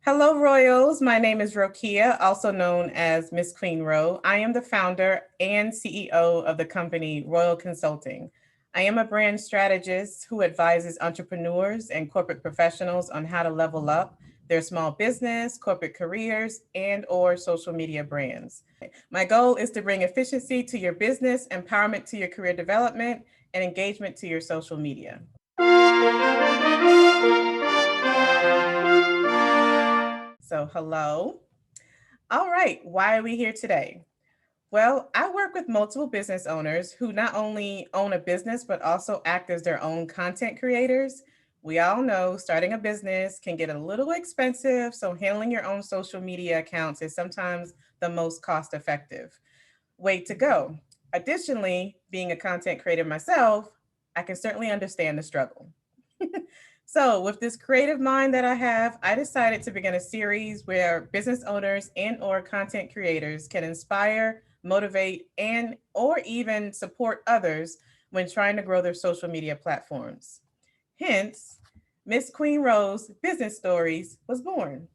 Hello, Royals. My name is Rokia, also known as MsQueenRo. I am the founder and CEO of the company Royal Consulting. I am a brand strategist who advises entrepreneurs and corporate professionals on how to level up their small business, corporate careers, and or social media brands. My goal is to bring efficiency to your business, empowerment to your career development, and engagement to your social media. So, hello. All right, why are we here today? Well, I work with multiple business owners who not only own a business, but also act as their own content creators. We all know starting a business can get a little expensive, so handling your own social media accounts is sometimes the most cost effective way to go. Additionally, being a content creator myself, I can certainly understand the struggle. So, with this creative mind that I have, I decided to begin a series where business owners and or content creators can inspire, motivate, and or even support others when trying to grow their social media platforms. Hence, Miss Queen Rose Business Stories was born.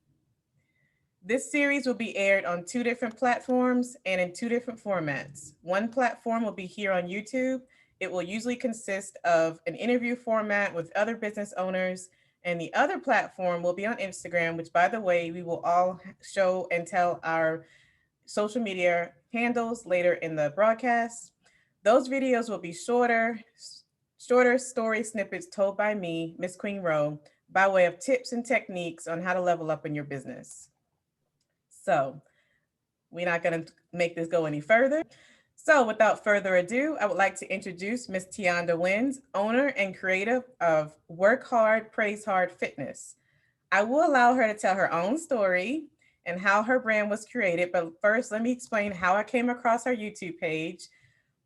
This series will be aired on two different platforms and in two different formats. One platform will be here on YouTube. It will usually consist of an interview format with other business owners, and the other platform will be on Instagram, which, by the way, we will all show and tell our social media handles later in the broadcast. Those videos will be shorter story snippets told by me, Miss Queen Rowe, by way of tips and techniques on how to level up in your business. So we're not going to make this go any further. So without further ado, I would like to introduce Miss Tianda Wins, owner and creator of Work Hard, Praise Hard Fitness. I will allow her to tell her own story and how her brand was created. But first, let me explain how I came across her YouTube page.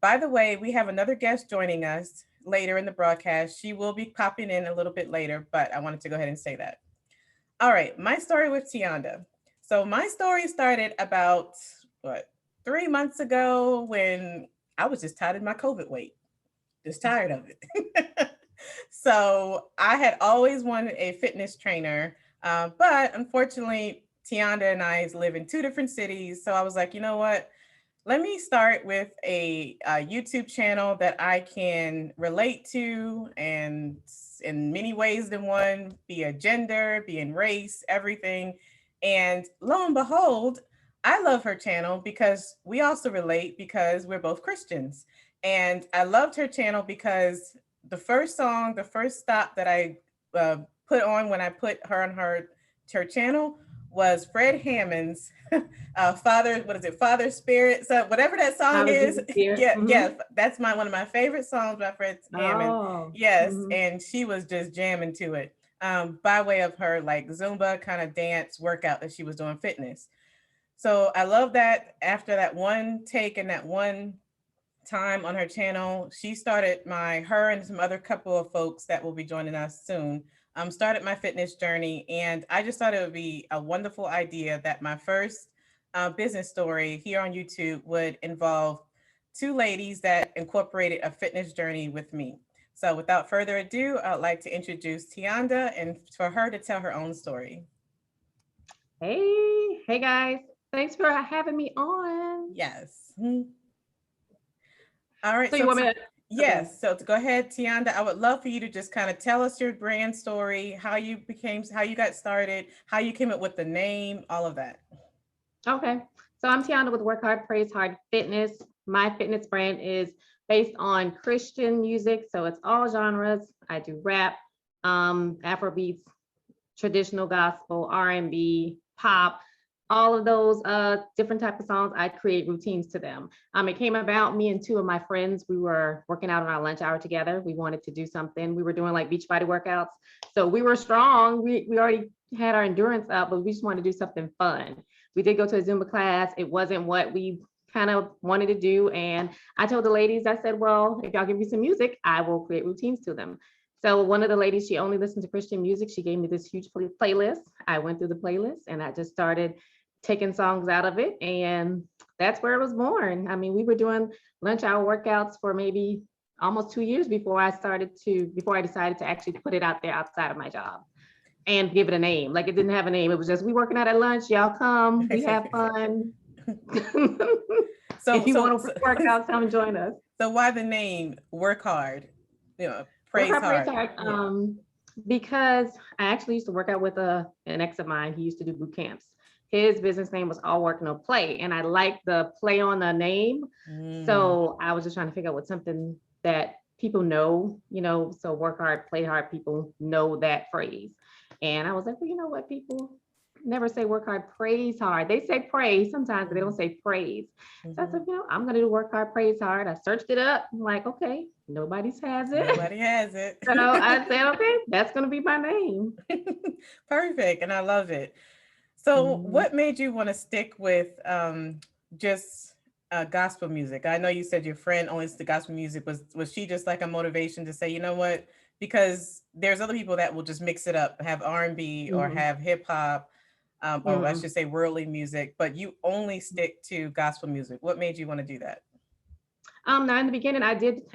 By the way, we have another guest joining us later in the broadcast. She will be popping in a little bit later, but I wanted to go ahead and say that. All right, my story with Tianda. So my story started about what 3 months ago when I was just tired of my COVID weight, just tired of it. So I had always wanted a fitness trainer, but unfortunately, Tianda and I live in two different cities. So I was like, you know what? Let me start with a YouTube channel that I can relate to, and in many ways than one, be a gender, be in race, everything. And lo and behold, I love her channel because we also relate because we're both Christians. And I loved her channel because the first song, the first stop that I uh, put on when I put her on her channel was Fred Hammond's Father, what is it, Father Spirit, so whatever that song is. Yeah, yeah, that's one of my favorite songs by Fred Hammond. Yes, and she was just jamming to it by way of her like Zumba kind of dance workout that she was doing, fitness. So I love that. After that one take and that one time on her channel, she started her and some other couple of folks that will be joining us soon, started my fitness journey. And I just thought it would be a wonderful idea that my first business story here on YouTube would involve two ladies that incorporated a fitness journey with me. So without further ado, I'd like to introduce Tianda and for her to tell her own story. Hey guys. Thanks for having me on. Yes. All right. So you want me to? Yes. So to go ahead, Tianda, I would love for you to just kind of tell us your brand story, how you got started, how you came up with the name, all of that. Okay. So I'm Tianda with Work Hard, Praise Hard Fitness. My fitness brand is based on Christian music. So it's all genres. I do rap, Afrobeats, traditional gospel, R&B, pop, all of those different type of songs. I create routines to them. It came about me and two of my friends. We were working out on our lunch hour together. We wanted to do something. We were doing like beach body workouts. So we were strong. We already had our endurance up, but we just wanted to do something fun. We did go to a Zumba class. It wasn't what we kind of wanted to do. And I told the ladies, I said, well, if y'all give me some music, I will create routines to them. So one of the ladies, she only listened to Christian music. She gave me this huge playlist. I went through the playlist and I just started taking songs out of it. And that's where it was born. I mean, we were doing lunch hour workouts for maybe almost 2 years before I decided to actually put it out there outside of my job. and give it a name. Like it didn't have a name. It was just, we working out at lunch. Y'all come, we have fun. So If you so want to so, work out, come and join us. so why the name Work Hard? Work Praise hard, praise hard. hard. Yeah. Because I actually used to work out with an ex of mine. He used to do boot camps. His business name was All Work No Play, and I liked the play on the name. Mm. So I was just trying to figure out what something that people know, so work hard, play hard, people know that phrase. And I was like, well, you know what, people never say work hard, praise hard. They say praise sometimes, but they don't say praise. So I said, I'm gonna do work hard, praise hard. I searched it up. I'm like, okay, nobody's has it. Nobody has it. So I said, okay, that's gonna be my name. Perfect, and I love it. So, Mhm. what made you want to stick with just gospel music? I know you said your friend only listened to gospel music. Was she just like a motivation to say, you know what? Because there's other people that will just mix it up, have R&B or Mhm. have hip hop, or I Mhm. should say worldly music. But you only stick to gospel music. What made you want to do that? Now in the beginning, I did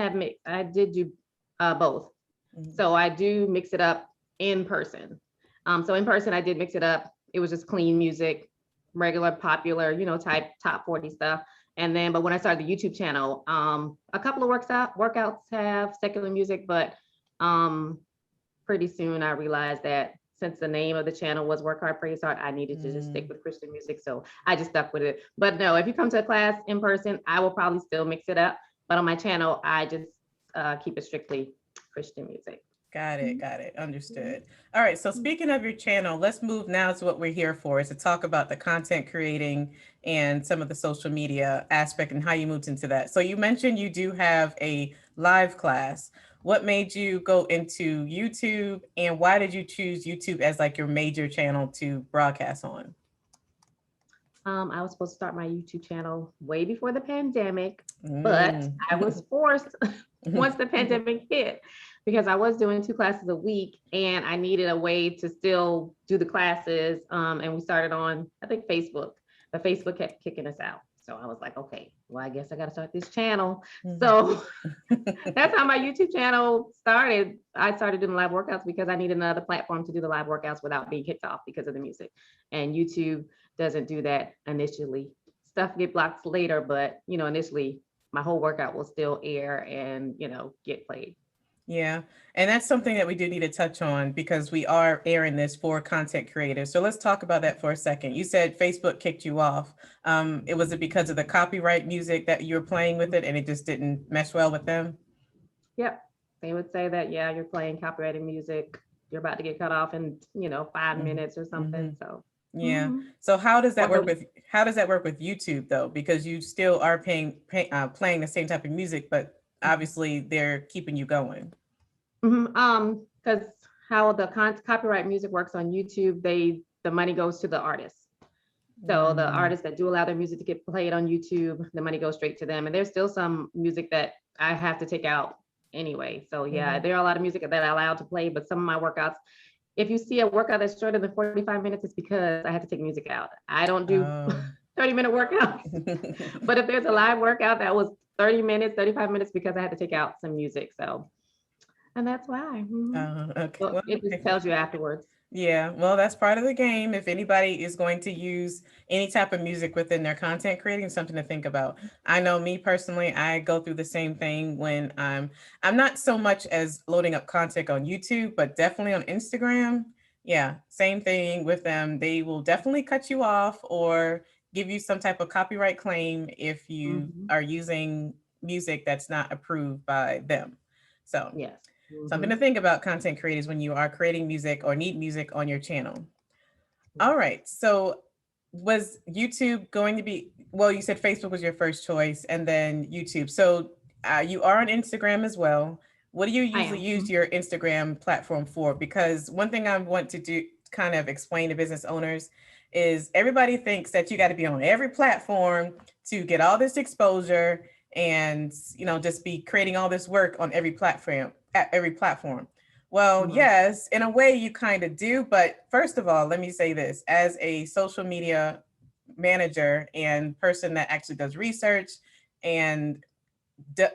do both. Mhm. So I do mix it up in person. So in person, I did mix it up. It was just clean music, regular, popular, type top 40 stuff. And then, but when I started the YouTube channel, a couple of workouts have secular music, but um, pretty soon I realized that since the name of the channel was Work Hard, Praise Hard, I needed to just stick Mm. with Christian music. So I just stuck with it. But no, if you come to a class in person, I will probably still mix it up. But on my channel, I just keep it strictly Christian music. Got it. Mhm. Got it. Understood. All right. So speaking of your channel, let's move now to what we're here for, is to talk about the content creating and some of the social media aspect and how you moved into that. So you mentioned you do have a live class. What made you go into YouTube, and why did you choose YouTube as like your major channel to broadcast on? I was supposed to start my YouTube channel way before the pandemic, but Mm. I was forced once the pandemic hit because I was doing 2 classes a week and I needed a way to still do the classes. And we started on, I think, Facebook, but Facebook kept kicking us out. So I was like, okay, well, I guess I got to start this channel. So that's how my YouTube channel started. I started doing live workouts because I needed another platform to do the live workouts without being kicked off because of the music. And YouTube doesn't do that initially. Stuff get blocked later, but initially my whole workout will still air and get played. Yeah. And that's something that we do need to touch on because we are airing this for content creators. So let's talk about that for a second. You said Facebook kicked you off. It was it because of the copyright music that you were playing with it and it just didn't mesh well with them? Yep. They would say that, yeah, you're playing copyrighted music. You're about to get cut off in, 5 minutes or Mm-hmm. something. So, Yeah. mhm. So Or the how does that work with YouTube though? Because you still are playing the same type of music, but obviously they're keeping you going. Because how the copyright music works on YouTube, the money goes to the artists. So the Mm, artists that do allow their music to get played on YouTube, the money goes straight to them. And there's still some music that I have to take out anyway. So yeah, mm-hmm. there are a lot of music that I allowed to play, but some of my workouts, if you see a workout that's shorter than 45 minutes, it's because I have to take music out. I don't do Oh. 30-minute workouts. But if there's a live workout that was 30 minutes, 35 minutes, because I had to take out some music. So, and that's why. Okay. So Well, it just okay. tells you afterwards. Yeah, well, that's part of the game. If anybody is going to use any type of music within their content creating, something to think about. I know me personally, I go through the same thing when I'm not so much as loading up content on YouTube, but definitely on Instagram. Yeah, same thing with them. They will definitely cut you off or give you some type of copyright claim if you Mhm. are using music that's not approved by them. So, Yes. something to Mhm. think about, content creators, when you are creating music or need music on your channel. All right. So was YouTube going to be, well, you said Facebook was your first choice and then YouTube. So you are on Instagram as well. What do you I usually am. use your Instagram platform for? Because one thing I want to do, kind of explain to business owners, is everybody thinks that you got to be on every platform to get all this exposure and just be creating all this work on every platform at every platform. Well, Mhm. yes, in a way you kind of do. But first of all, let me say this, as a social media manager and person that actually does research and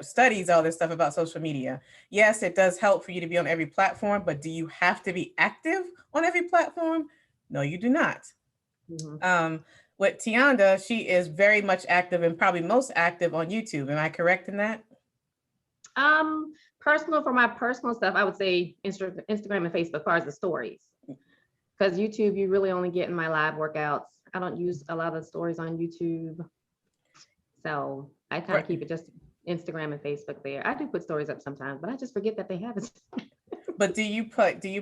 studies all this stuff about social media. Yes, it does help for you to be on every platform, but do you have to be active on every platform? No, you do not. Mhm. Um, with Tianda, she is very much active and probably most active on YouTube. Am I correct in that? Personal for my personal stuff, I would say Instagram and Facebook, as far as the stories. Because YouTube, you really only get in my live workouts. I don't use a lot of the stories on YouTube. So I kind Right. of keep it just Instagram and Facebook there. I do put stories up sometimes, but I just forget that they have it. But do you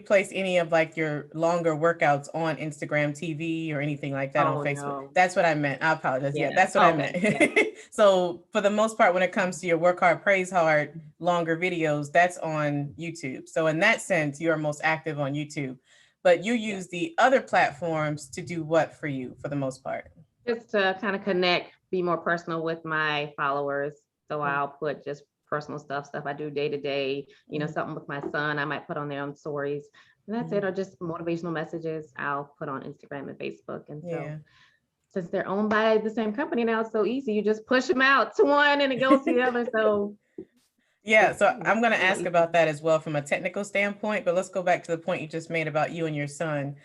place any of like your longer workouts on Instagram TV or anything like that on Oh Facebook? no. That's what I meant. I apologize. Yeah, Yeah. that's what I Okay. meant. Yeah. So for the most part, when it comes to your work hard, praise hard, longer videos, that's on YouTube. So in that sense, you are most active on YouTube. But you Yeah. use the other platforms to do what for you for the most part? Just to kind of connect, be more personal with my followers. So Mm, I'll put just personal stuff I do day to day, mm, something with my son, I might put on there on stories. And that's it, mm. or just motivational messages I'll put on Instagram and Facebook. And so Yeah. since they're owned by the same company now, it's so easy. You just push them out to one and it goes to the other. So Yeah, it's, so I'm it's going to a little ask easier. about that as well from a technical standpoint, but let's go back to the point you just made about you and your son.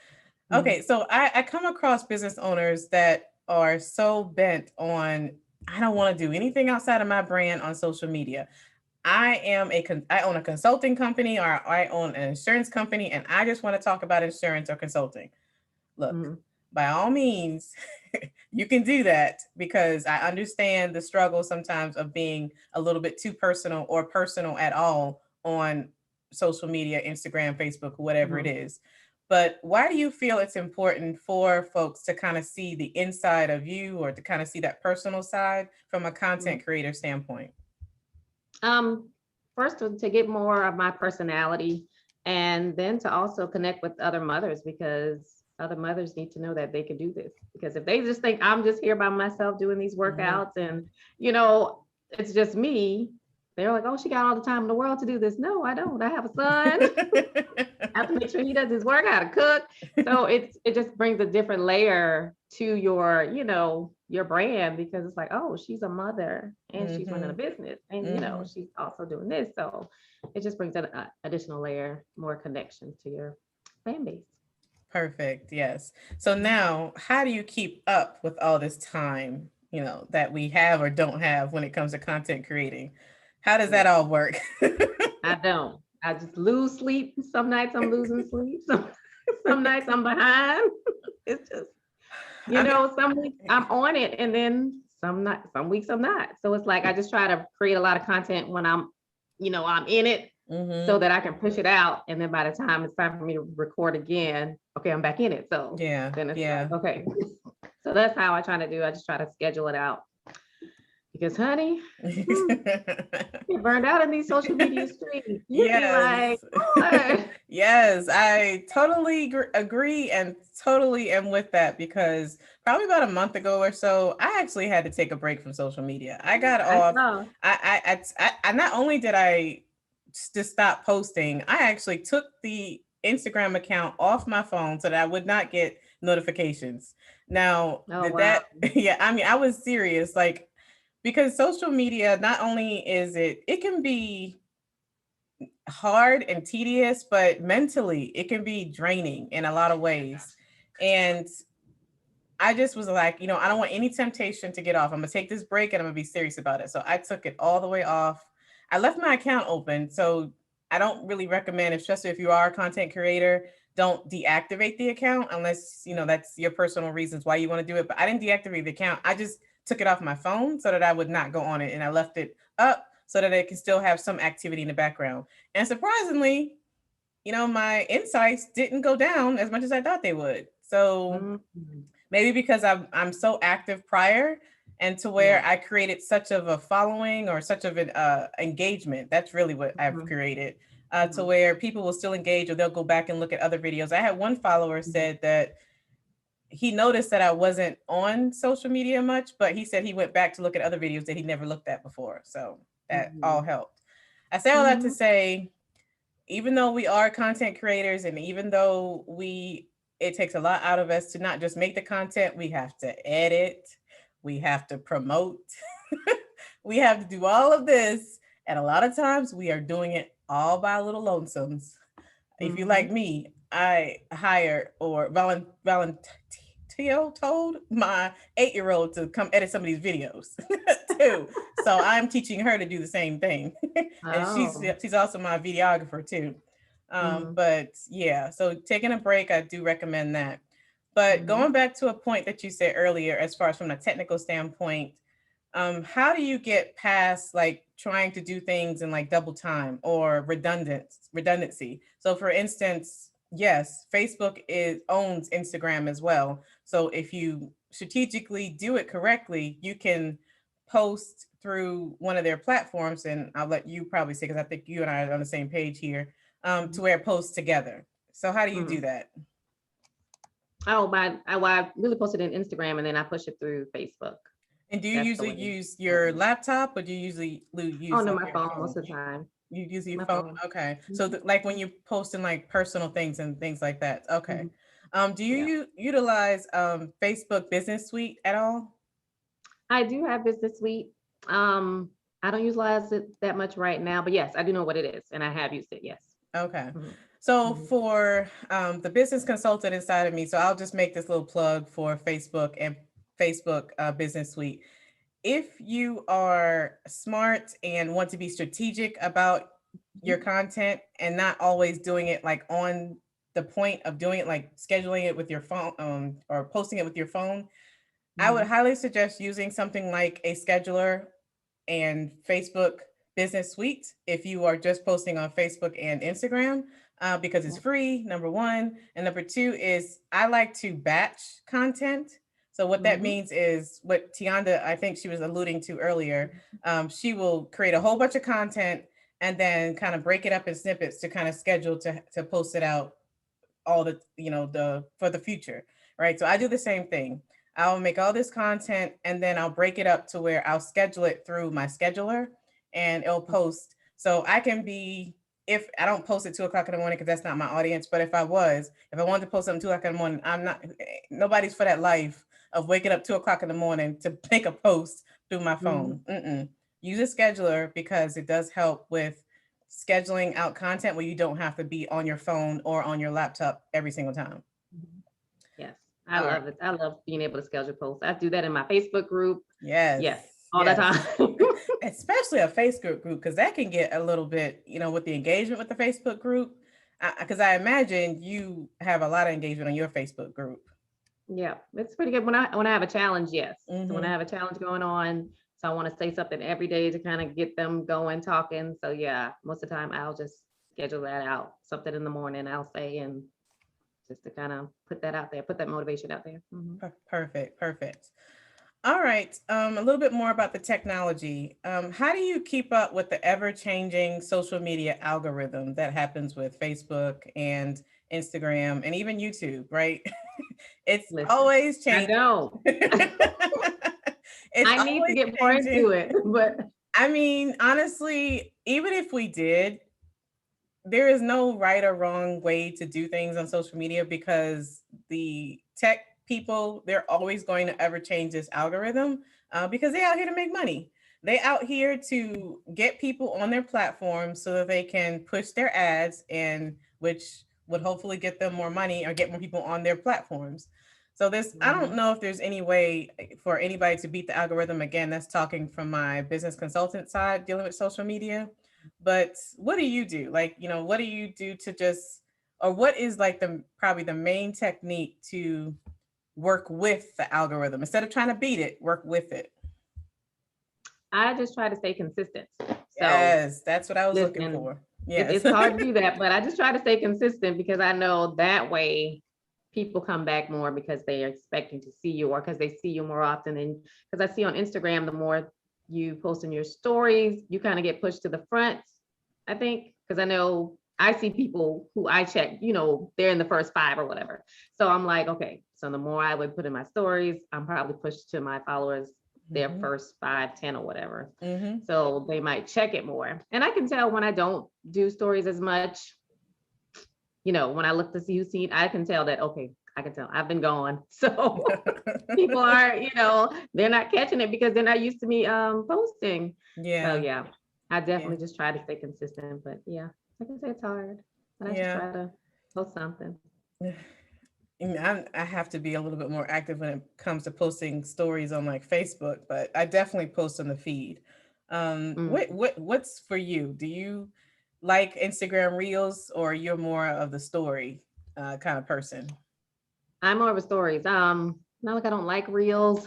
Mhm. Okay, so I come across business owners that are so bent on, I don't want to do anything outside of my brand on social media. I own a consulting company or I own an insurance company and I just want to talk about insurance or consulting. Look, Mhm. by all means, you can do that because I understand the struggle sometimes of being a little bit too personal or personal at all on social media, Instagram, Facebook, whatever it Mhm. is. But why do you feel it's important for folks to kind of see the inside of you or to kind of see that personal side from a Mhm. content creator standpoint? Um, First to get more of my personality, and then to also connect with other mothers, because other mothers need to know that they can do this. Because if they just think I'm just here by myself doing these Mhm. workouts and you know it's just me, they're like, oh, she got all the time in the world to do this. No, I don't. I have a son. I have to make sure he does his work, how to cook. So it just brings a different layer to your brand, because it's like, oh, she's a mother and she's running a Mhm. business and Mhm. she's also doing this. So it just brings an additional layer, more connection to your fan base. Perfect. Yes. So now, how do you keep up with all this time, that we have or don't have when it comes to content creating? How does that Yeah, all work? I don't. I just lose sleep. Some nights I'm losing sleep. Some nights I'm behind. It's just I mean, some weeks I'm on it and then some weeks I'm not. So it's like I just try to create a lot of content when I'm in it, so mhm. that I can push it out. And then by the time it's time for me to record again, okay, I'm back in it. So Yeah, then it's like, yeah. okay. So that's how I try to do. I just try to schedule it out because honey, hmm, get burned out in these social media streets. You be like, Yes. Lord. Yes, I totally agree and totally am with that because probably about a month ago or so, I actually had to take a break from social media. I got I off. saw. I not only did I just stop posting, I actually took the Instagram account off my phone so that I would not get notifications. Now, Oh did wow. that, yeah, I mean, I was serious, like, because social media, not only is it can be hard and tedious, but mentally it can be draining in a lot of ways. And I just was like, I don't want any temptation to get off. I'm gonna take this break and I'm gonna be serious about it. So I took it all the way off. I left my account open. So I don't really recommend, especially if you are a content creator, don't deactivate the account unless that's your personal reasons why you want to do it. But I didn't deactivate the account. I just took it off my phone so that I would not go on it. And I left it up so that it can still have some activity in the background. And surprisingly, my insights didn't go down as much as I thought they would. So Mhm. maybe because I'm so active prior and to Yeah. where I created such of a following or such of an engagement. That's really what I've Mhm. created, to Mhm. where people will still engage or they'll go back and look at other videos. I had one follower Mhm. said that he noticed that I wasn't on social media much, but he said he went back to look at other videos that he never looked at before. So that all Mhm. helped. I say all that to Mhm. say, even though we are content creators and even though it takes a lot out of us to not just make the content, we have to edit, we have to promote, we have to do all of this. And a lot of times we are doing it all by little lonesomes. If you like Mhm. me, I hired or volunteer told my 8-year-old to come edit some of these videos too. So I'm teaching her to do the same thing, and Oh. she's also my videographer too. Mhm. But yeah, so taking a break, I do recommend that. But Mhm. going back to a point that you said earlier, as far as from a technical standpoint, how do you get past like trying to do things in like double time or redundancy? So for instance, yes, Facebook is owns Instagram as well. So if you strategically do it correctly, you can post through one of their platforms, and I'll let you probably say because I think you and I are on the same page here, to Mhm. where it posts together. So how do you do Mhm. that? Oh, I really posted in Instagram and then I push it through Facebook. And do you That's the usually way use I your do it. laptop or do you usually Oh use no, like my your phone phone? most of the time. You use your My phone? phone. Okay. So Mhm. like when you post in like personal things and things like that. Okay. Mhm. Do you Yeah. utilize Facebook Business Suite at all? I do have Business Suite. Um, I don't utilize it that much right now, but yes, I do know what it is, and I have used it. Yes. Okay. Mhm. So Mhm. for the business consultant inside of me, so I'll just make this little plug for Facebook and Facebook Business Suite. If you are smart and want to be strategic about your Mhm. content and not always doing it like on the point of doing it, like scheduling it with your phone, or posting it with your phone, I would Mhm. highly suggest using something like a scheduler and Facebook Business Suite if you are just posting on Facebook and Instagram, because it's Yeah. free, number one. And number two is I like to batch content. So what that Mhm. means is what Tianda, I think she was alluding to earlier. She will create a whole bunch of content and then kind of break it up in snippets to kind of schedule to post it out all the the for the future, right? So I do the same thing. I'll make all this content and then I'll break it up to where I'll schedule it through my scheduler and it'll post. So I can be, if I don't post at 2 o'clock in the morning because that's not my audience, but if I wanted to post something 2 o'clock in the morning, I'm not, nobody's for that life of waking up 2 o'clock in the morning to make a post through my Mhm. phone. Use a scheduler because it does help with scheduling out content where you don't have to be on your phone or on your laptop every single time. Mhm. Yes, I All right. love it. I love being able to schedule posts. I do that in my Facebook group. Yes. Yes, all the Yes. time. Especially a Facebook group, because that can get a little bit, with the engagement with the Facebook group. Because I imagine you have a lot of engagement on your Facebook group. Yeah, it's pretty good when I have a challenge. Yes, so when I Mm-hmm. have a challenge going on, so I want to say something every day to kind of get them going, talking. So yeah, most of the time I'll just schedule that out. Something in the morning I'll say, and just to kind of put that out there, put that motivation out there. Mhm. Perfect. Perfect. All right. A little bit more about the technology. How do you keep up with the ever-changing social media algorithm that happens with Facebook and Instagram and even YouTube, right? It's Listen, always I changing. know It's I need to always get more into changing. it, but I mean, honestly, even if we did, there is no right or wrong way to do things on social media because the tech people, they're always going to ever change this algorithm, because they out here to make money. They out here to get people on their platform so that they can push their ads, and which would hopefully get them more money or get more people on their platforms. So this, I don't Mhm. know if there's any way for anybody to beat the algorithm. Again, that's talking from my business consultant side dealing with social media. But what do you do? Like, what do you do to just, or what is like the probably the main technique to work with the algorithm instead of trying to beat it, work with it? I just try to stay consistent. So Yes, that's what I was looking listen, for. Yes. it's hard to do that, but I just try to stay consistent because I know that way people come back more because they are expecting to see you or because they see you more often. And because I see on Instagram, the more you post in your stories, you kind of get pushed to the front, I think, because I know I see people who I check, they're in the first five or whatever. So I'm like, okay, so the more I would put in my stories, I'm probably pushed to my followers, their Hmm. first 5, 10 or whatever. Hmm. So they might check it more. And I can tell when I don't do stories as much, when I look to see who's seen, I can tell that, okay, I can tell I've been gone. So people are, they're not catching it because they're not used to me posting. So Yeah. yeah, I Yeah. definitely just try to stay consistent. But yeah, like I say, it's hard. But I just Yeah. try to post something. And I have to be a little bit more active when it comes to posting stories on like Facebook, but I definitely post on the feed. Mm. What's for you? Do you like Instagram Reels, or you're more of the story kind of person? I'm more of a stories. Not like I don't like reels,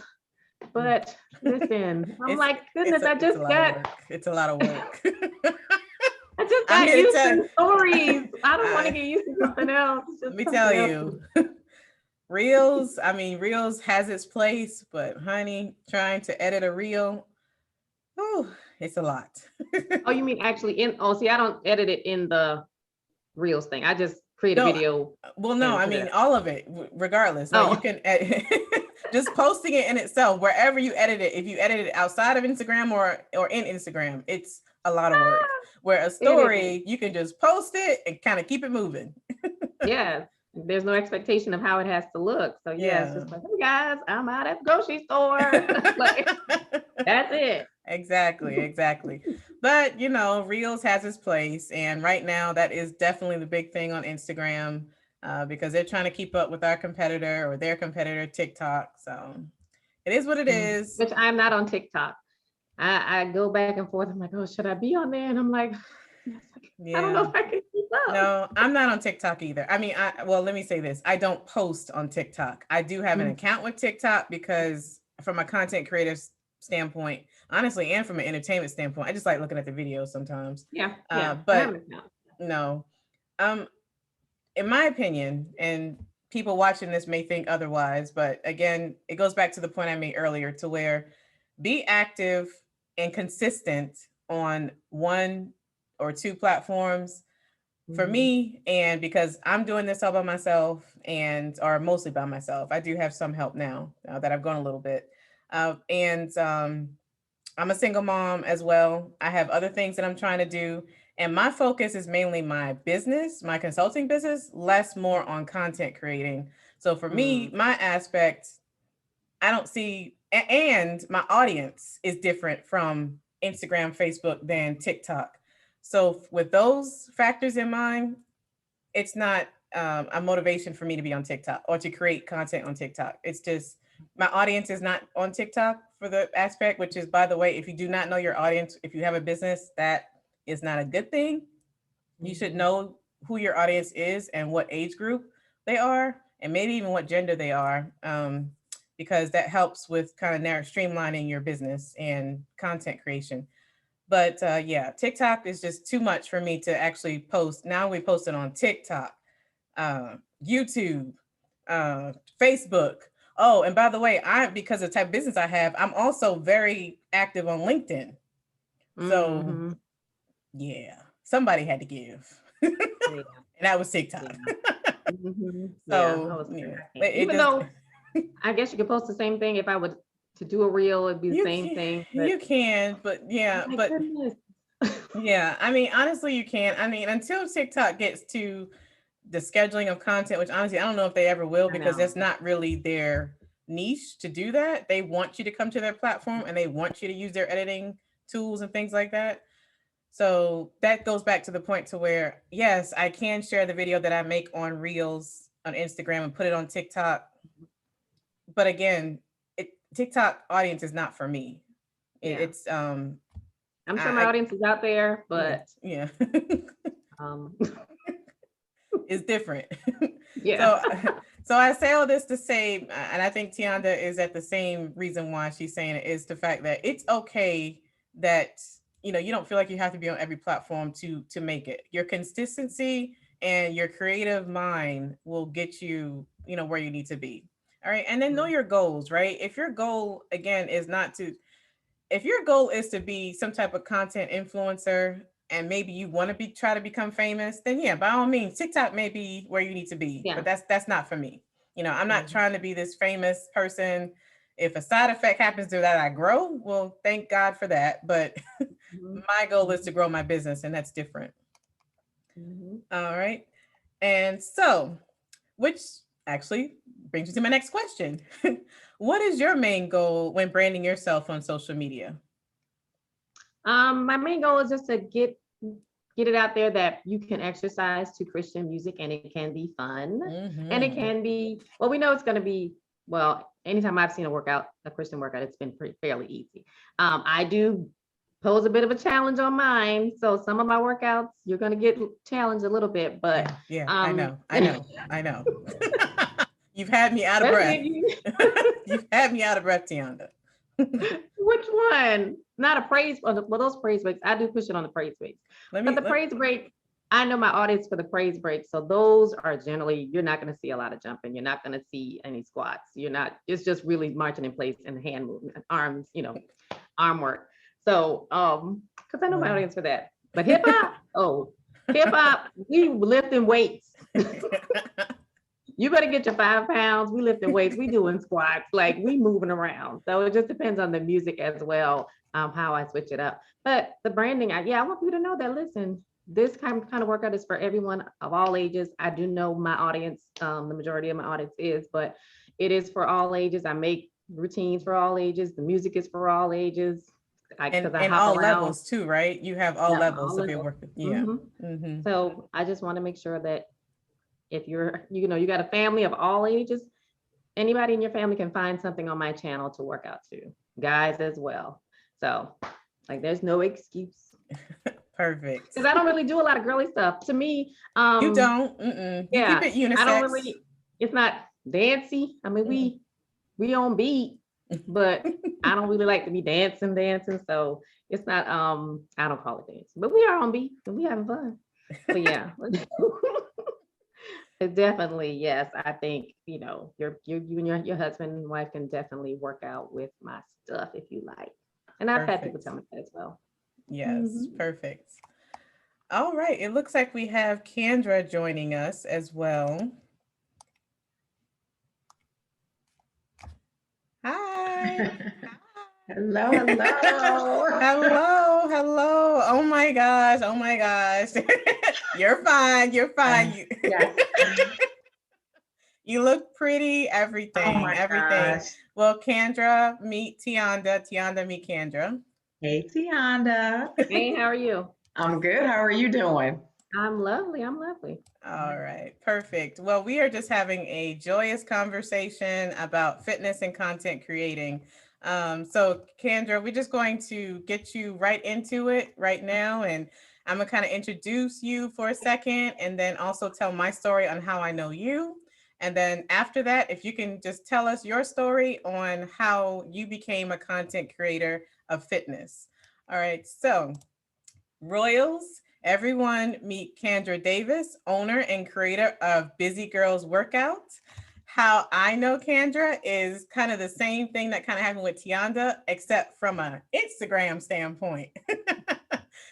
but listen, I'm it's like, goodness, it's a lot of work. It's a lot of work. I just I'm got here to used tell to stories. I don't want to I get used to something else. let Just me tell something else. you, Reels, I mean, Reels has its place, but honey, trying to edit a reel, oh, it's a lot. Oh, you mean actually see, I don't edit it in the reels thing. I just create a No, video well, no, and I put it mean, up. all of it, regardless. No, you Oh, can edit. Just posting it in itself, wherever you edit it, if you edit it outside of Instagram or in Instagram, it's a lot of work. Where a it is. story, you can just post it and kind of keep it moving. Yes. There's no expectation of how it has to look. So yeah, it's Yeah. just like, hey guys, I'm out at the grocery store. Like that's it. Exactly, exactly. But Reels has its place, and right now that is definitely the big thing on Instagram, because they're trying to keep up with our competitor or their competitor, TikTok. So it is what it is. Which I'm not on TikTok. I go back and forth. I'm like, oh, should I be on there? And I'm like, yes, I don't know Yeah. if I can keep up. No, I'm not on TikTok either. I mean, well, let me say this. I don't post on TikTok. I do have an Mm, account with TikTok because from a content creative standpoint, honestly, and from an entertainment standpoint, I just like looking at the videos sometimes. yeah, yeah. I have But an account. no, um, in my opinion, and people watching this may think otherwise, but again, it goes back to the point I made earlier to where be active and consistent on one or two platforms for Mhm. me. And because I'm doing this all by myself, and or mostly by myself, I do have some help now, that I've gone a little bit. And I'm a single mom as well. I have other things that I'm trying to do. And my focus is mainly my business, my consulting business, less more on content creating. So for me, Mm, my aspect, I don't see, and my audience is different from Instagram, Facebook than TikTok. So with those factors in mind, it's not a motivation for me to be on TikTok or to create content on TikTok. It's just my audience is not on TikTok for the aspect, which is, by the way, if you do not know your audience, if you have a business, that is not a good thing. You should mhm, know who your audience is and what age group they are, and maybe even what gender they are, because that helps with kind of narrow streamlining your business and content creation. But yeah, TikTok is just too much for me to actually post. Now we post it on TikTok, YouTube, uh, Facebook. Oh, and by the way, because of the type of business I have, I'm also very active on LinkedIn. So mhm. yeah, somebody had to give, and Yeah, that was TikTok. yeah. Yeah, I So was like, yeah, I can't. it Even does. though I guess you could post the same thing if I would to do a reel, it'd be the same thing. But You can, but oh yeah, my but goodness. yeah. I mean, honestly, you can. I mean, until TikTok gets to the scheduling of content, which honestly I don't know if they ever will, I because know. that's not really their niche to do that. They want you to come to their platform and they want you to use their editing tools and things like that. So that goes back to the point to where yes, I can share the video that I make on Reels on Instagram and put it on TikTok. But again, TikTok audience is not for me. Yeah. It's I'm sure my I audience is out there, yeah, but yeah. um Is different. yeah. so so I say all this to say, and I think Tianda is at the same reason why she's saying it, is the fact that it's okay that you don't feel like you have to be on every platform to make it. Your consistency and your creative mind will get you, where you need to be. All right. And then know Mm, your goals, right? If your goal again is not to if your goal is to be some type of content influencer, and maybe you want to try to become famous, then yeah, by all means, TikTok may be where you need to be, but yeah. that's not for me. I'm not Mhm, trying to be this famous person. If a side effect happens to that I grow, well, thank God for that. But mhm, my goal is to mhm, grow my business, and that's different. mhm. All right. And so, which actually brings me to my next question. What is your main goal when branding yourself on social media? My main goal is just to get it out there that you can exercise to Christian music and it can be fun. And it Mm-hmm. can be, well, we know it's going to be, well, anytime I've seen a Christian workout, it's been fairly easy. I do pose a bit of a challenge on mine. So some of my workouts, you're going to get challenged a little bit, but Yeah, I know. I know. You've had me out of especially breath. if you, You've had me out of breath, Tianda. which one? Not a praise, well, those praise breaks, I do push it on the praise breaks. Let But me the praise break, I know my audience for the praise break. So those are generally, you're not going to see a lot of jumping. You're not going to see any squats. You're not, it's just really marching in place and hand movement, arms, arm work. So, because I know my audience for that. But hip hop, we lifting weights. You better get your 5 pounds. We lifting weights. We doing squats. Like we moving around. So it just depends on the music as well, how I switch it up. But the branding, I want people to know that, listen, this kind of workout is for everyone of all ages. I do know my audience, the majority of my audience is, but it is for all ages. I make routines for all ages. The music is for all ages. Because I and hop all around. levels too, right? You have all Yeah, levels all of your levels. work. Yeah. hmm Mm-hmm. So I just want to make sure that if you're, you got a family of all ages, anybody in your family can find something on my channel to work out to, guys as well. So like, there's no excuse. Perfect. Because I don't really do a lot of girly stuff. To me, You don't. Mm-mm. You keep yeah, it I don't unisex. really, it's not dancey. I mean, we on beat, but I don't really like to be dancing. So it's not, I don't call it dancing, but we are on beat and we having fun. But yeah. Definitely, yes. I think you and your husband and wife can definitely work out with my stuff if you like. And I've had people Perfect. tell me that as well. Yes, Mhm. perfect. All right. It looks like we have Kendra joining us as well. Hi. Hello, hello. Hello, hello. Oh my gosh. Oh my gosh. You're fine. You're fine. Yes. You look pretty. Oh Everything. my Everything. gosh. Well, Kendra, meet Tianda. Tianda, meet Kendra. Hey, Tianda. Hey, how are you? I'm good. How are you doing? I'm lovely. I'm lovely. All right, perfect. Well, we are just having a joyous conversation about fitness and content creating. So, Kendra, we're just going to get you right into it right now. And I'm going to kind of introduce you for a second and then also tell my story on how I know you. And then after that, if you can just tell us your story on how you became a content creator of fitness. All right, so Royals, everyone meet Kendra Davis, owner and creator of Busy Girls Workout. How I know Kendra is kind of the same thing that kind of happened with Tianda, except from an Instagram standpoint.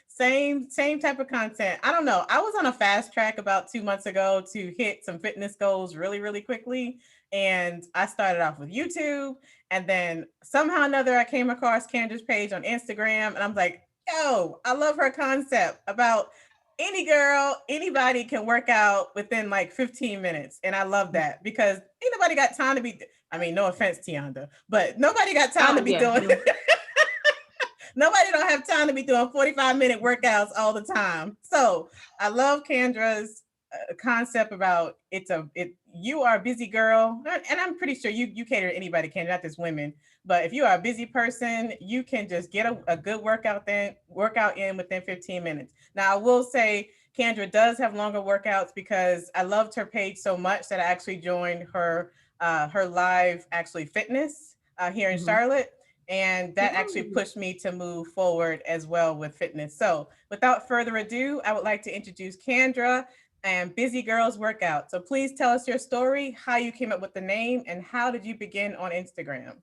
Same type of content. I don't know. I was on a fast track about 2 months ago to hit some fitness goals really quickly. And I started off with YouTube. And then somehow or another, I came across Kendra's page on Instagram. And I'm like, yo, I love her concept about any girl, anybody can work out within like 15 minutes. And I love that because ain't nobody got time to be, I mean, no offense, Tianda, but nobody got time to Oh be yeah. doing nobody don't have time to be doing 45-minute workouts all the time. So I love Kendra's concept about you are a busy girl, and I'm pretty sure you cater to anybody, Kendra, not just women. But if you are a busy person, you can just get a good workout in within 15 minutes. Now I will say Kendra does have longer workouts because I loved her page so much that I actually joined her live actually fitness here in Mhm. Charlotte. And that actually Ooh. pushed me to move forward as well with fitness. So without further ado, I would like to introduce Kendra and Busy Girls Workout. So please tell us your story, how you came up with the name, and how did you begin on Instagram?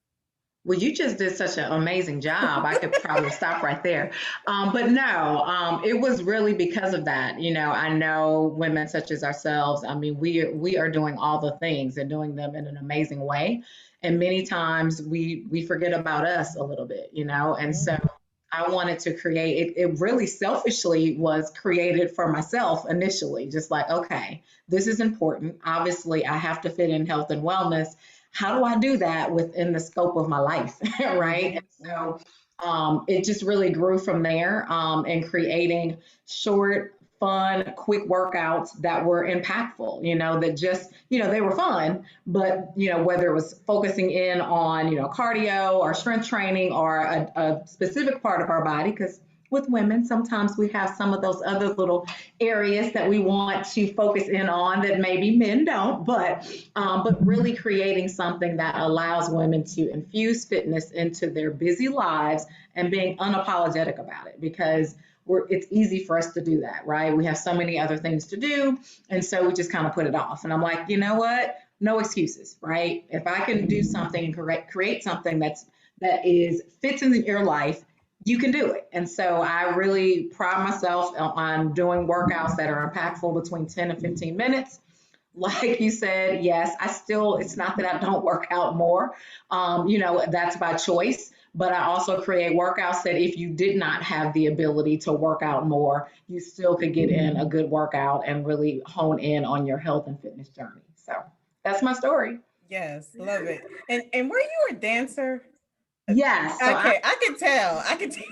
Well, you just did such an amazing job. I could probably stop right there. But no, it was really because of that. I know women such as ourselves. I mean, we are doing all the things and doing them in an amazing way. And many times we forget about us a little bit. And so Mm-hmm. I wanted to create it. It really selfishly was created for myself initially, just like, okay, this is important. Obviously, I have to fit in health and wellness. How do I do that within the scope of my life? Right. And Mhm, mhm. so it just really grew from there, and creating short, fun, quick workouts that were impactful, that just, they were fun, but, whether it was focusing in on, cardio or strength training or a specific part of our body, because with women, sometimes we have some of those other little areas that we want to focus in on that maybe men don't, but really creating something that allows women to infuse fitness into their busy lives and being unapologetic about it, because it's easy for us to do that, right? We have so many other things to do, and so we just kind of put it off. And I'm like, you know what? No excuses, right? If I can do something and create something that is fits in your life, you can do it. And so I really pride myself on doing workouts that are impactful between 10 and 15 minutes. Like you said, yes, it's not that I don't work out more. That's by choice. But I also create workouts that if you did not have the ability to work out more, you still could get in a good workout and really hone in on your health and fitness journey. So that's my story. Yes, love it. And were you a dancer? Yes. So I can tell. I can tell.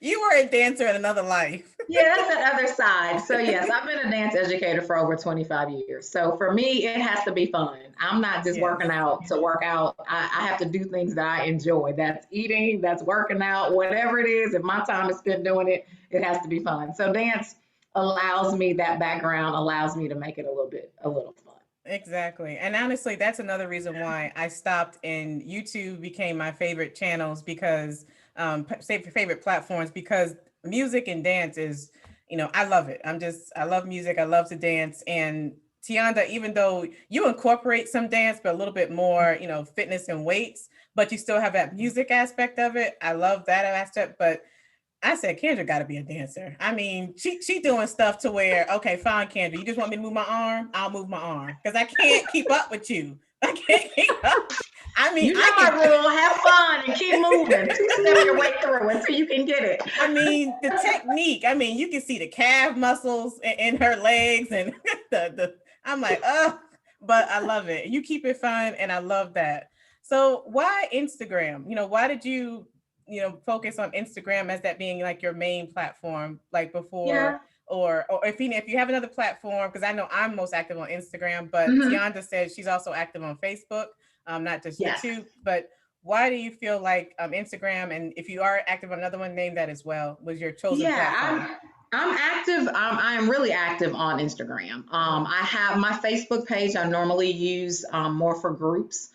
You were a dancer in another life. yeah, that's that other side. So yes, I've been a dance educator for over 25 years. So for me, it has to be fun. I'm not just Yes. working out to work out. I have to do things that I enjoy. That's eating, that's working out, whatever it is. If my time is spent doing it, it has to be fun. So dance allows me that background, allows me to make it a little fun. Exactly. And honestly, that's another reason why I stopped and YouTube became my favorite channels because favorite platforms because music and dance is, I love it. I love music. I love to dance. And Tianda, even though you incorporate some dance, but a little bit more, fitness and weights, but you still have that music aspect of it. I love that aspect. But I said, Kendra got to be a dancer. I mean, she doing stuff to where, okay, fine, Kendra, you just want me to move my arm? I'll move my arm because I can't keep up with you. I can't keep up. I mean, You know I my can. rule, have fun and keep moving. Two-step your way through until you can get it. I mean, the technique. I mean, you can see the calf muscles in her legs, and the. I'm like, oh, but I love it. You keep it fun, and I love that. So, why Instagram? Why did you focus on Instagram as that being like your main platform, like before, Yeah. or if you have another platform, because I know I'm most active on Instagram, but Hmm. Tianda says she's also active on Facebook, not just Yes. YouTube, but why do you feel like Instagram, and if you are active on another one, name that as well, was your chosen Yeah, platform? I'm active. I am really active on Instagram. Mhm. I have my Facebook page. I normally use more for groups.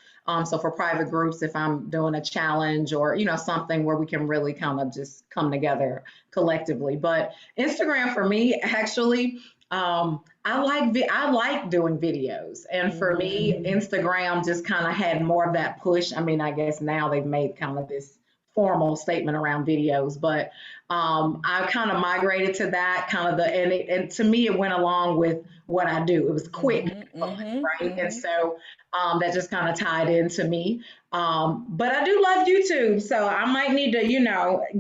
So for private groups, if I'm doing a challenge or something where we can really kind of just come together collectively. But Instagram for me, actually, I like doing videos, and for me, Mm, Instagram just kind of had more of that push. I mean, I guess now they've made kind of this formal statement around videos, but I kind of migrated to that kind of and to me it went along with what I do. It was quick and mhm, fun, mhm, right? And mhm. so that just kind of tied into me. But I do love YouTube, so I might need to,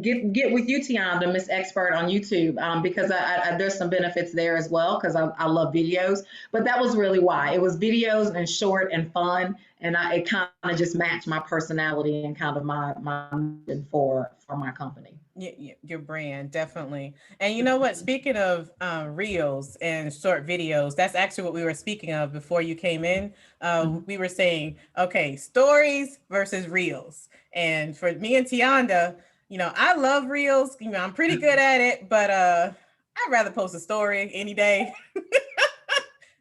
get with you, Tianda, Miss Expert on YouTube, because there's some benefits there as well because I love videos. But that was really why it was videos and short and fun, and it kind of just matched my personality and kind of my mission for my company. Your brand, definitely. And you know what? Speaking of reels and short videos, that's actually what we were speaking of before you came in. Mhm. We were saying, okay, stories versus reels. And for me and Tianda, I love reels. I'm pretty good at it, but I'd rather post a story any day.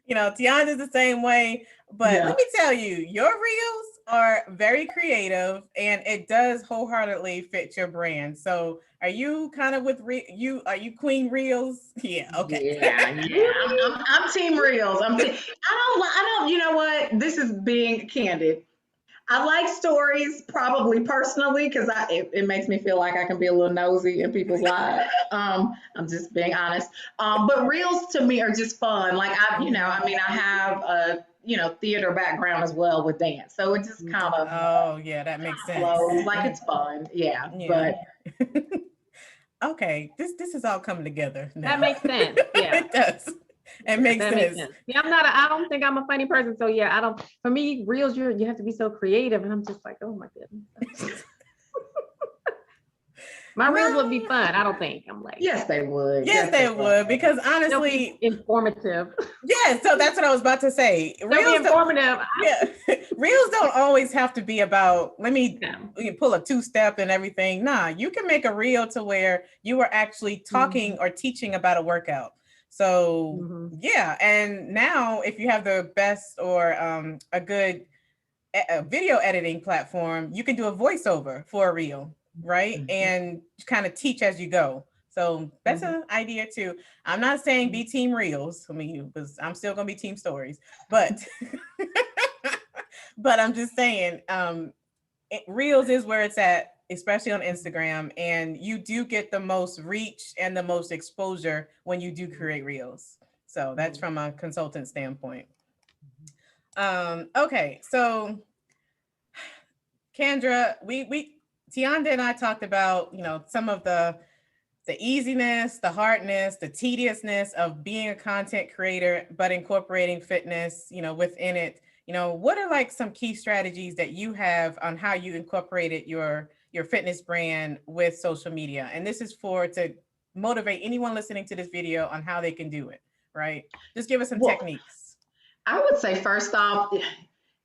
Tiana's the same way. But let Yeah. me tell you, your reels are very creative and it does wholeheartedly fit your brand. So are you kind of with are you Queen Reels? Yeah, okay. Yeah. I'm Team Reels. I don't. You know what? This is being candid. I like stories, probably personally, because it makes me feel like I can be a little nosy in people's lives. I'm just being honest. But reels to me are just fun. Like I Mhm. mean, I have theater background as well with dance. So it just kind of Oh, yeah, that makes sense. flows like it's fun. Yeah. Yeah. But Okay, this is all coming together That now. makes sense. Yeah. It does. It makes That makes sense. sense. Yeah, I don't think I'm a funny person. So yeah, I don't, for me, reels, you have to be so creative. And I'm just like, oh my goodness. My reels would be Well, fun. I don't think. I'm like, yes, they would. yes, they would, because they'll be honestly, informative. yeah, so that's what I was about to say. They'll be Reels don't, informative. yeah, reels don't always have to be about, let me Yeah. pull a two-step and everything. Nah, you can make a reel to where you are actually talking or teaching about a workout. So Mhm. yeah, and now if you have the best or a good video editing platform, you can do a voiceover for a reel, right? Mhm. And kind of teach as you go. So that's Mhm. an idea too. I'm not saying be team reels. I mean, because I'm still gonna be team stories, but but I'm just saying, reels is where it's at, especially on Instagram, and you do get the most reach and the most exposure when you do create reels. So that's from a consultant standpoint. Okay, so Kendra, we Tianda and I talked about, some of the easiness, the hardness, the tediousness of being a content creator, but incorporating fitness, within it. What are like some key strategies that you have on how you incorporated your fitness brand with social media? And this is for to motivate anyone listening to this video on how they can do it, right? Just give us some Well, techniques. I would say first off,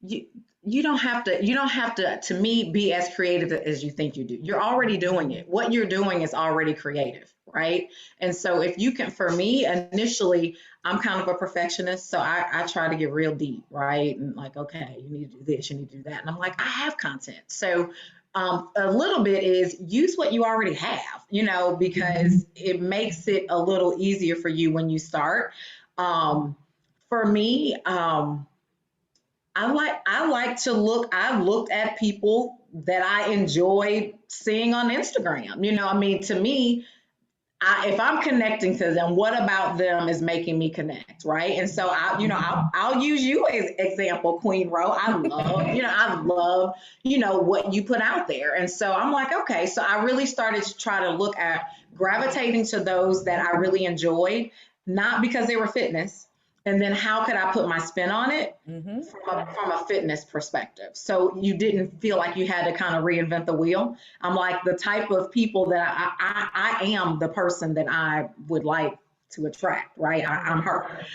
you you don't have to to me be as creative as you think you do. You're already doing it. What you're doing is already creative, right? And so if you can, for me initially, I'm kind of a perfectionist, so I try to get real deep, right? And like, okay, you need to do this, you need to do that, and I'm like, I have content. So a little bit is use what you already have, because it makes it a little easier for you when you start. um, for me, I like to look. I've looked at people that I enjoy seeing on Instagram. I mean, to me, if I'm connecting to them, what about them is making me connect, right? And so I'll use you as example, Queen Ro. I love what you put out there, and so I'm like, okay, so I really started to try to look at gravitating to those that I really enjoyed, not because they were fitness, and then how could I put my spin on it Mm-hmm. from a fitness perspective, so you didn't feel like you had to kind of reinvent the wheel. I'm like the type of people that I am the person that I would like to attract, right? I'm her.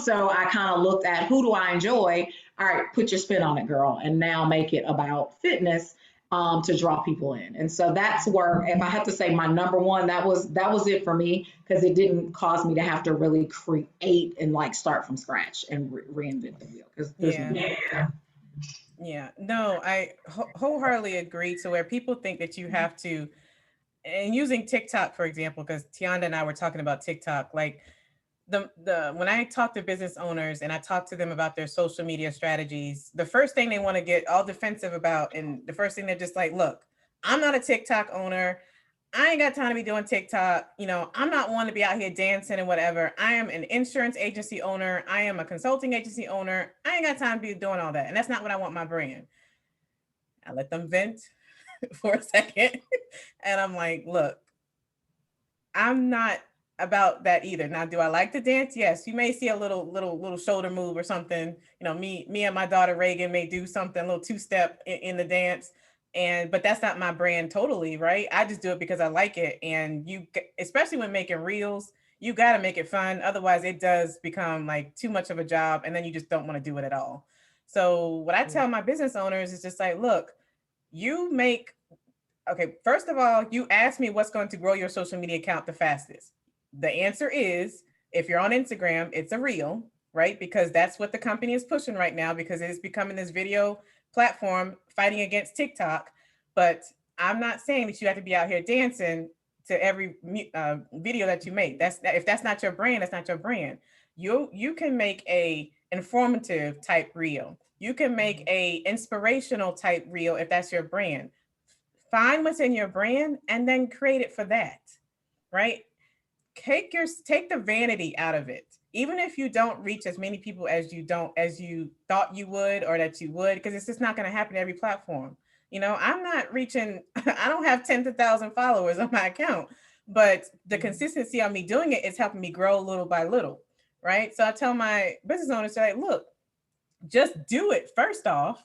So I kind of looked at who do I enjoy. All right, put your spin on it, girl, and now make it about fitness, to draw people in. And so that's where, if I had to say my number one, that was it for me, because it didn't cause me to have to really create and like start from scratch and reinvent the wheel, because there's no Yeah. need. Yeah. No, I wholeheartedly agree to where people think that you have to, and using TikTok, for example, because Tianda and I were talking about TikTok, like the when I talk to business owners and I talk to them about their social media strategies, the first thing they want to get all defensive about, and the first thing they're just like, look, I'm not a TikTok owner. I ain't got time to be doing TikTok. I'm not one to be out here dancing and whatever. I am an insurance agency owner. I am a consulting agency owner. I ain't got time to be doing all that. And that's not what I want my brand. I let them vent for a second. And I'm like, look, I'm not about that either. Now, do I like to dance? Yes. You may see a little shoulder move or something. Me and my daughter Reagan may do something, a little two-step in the dance. But that's not my brand totally, right? I just do it because I like it. And especially when making reels, you got to make it fun. Otherwise, it does become like too much of a job, and then you just don't want to do it at all. So what I tell my business owners is just like, look, you make okay, first of all, you asked me what's going to grow your social media account the fastest. The answer is, if you're on Instagram, it's a reel, right? Because that's what the company is pushing right now, because it is becoming this video platform fighting against TikTok. But I'm not saying that you have to be out here dancing to every video that you make. If that's not your brand, that's not your brand. You can make a informative type reel. You can make a inspirational type reel if that's your brand. Find what's in your brand and then create it for that, right? Take the vanity out of it. even if you don't reach as many people as you thought you would or that you would, because it's just not going to happen to every platform. I'm not reaching, I don't have tens of thousands followers on my account, but the consistency of me doing it is helping me grow little by little. Right. So I tell my business owners, like, look, just do it first off.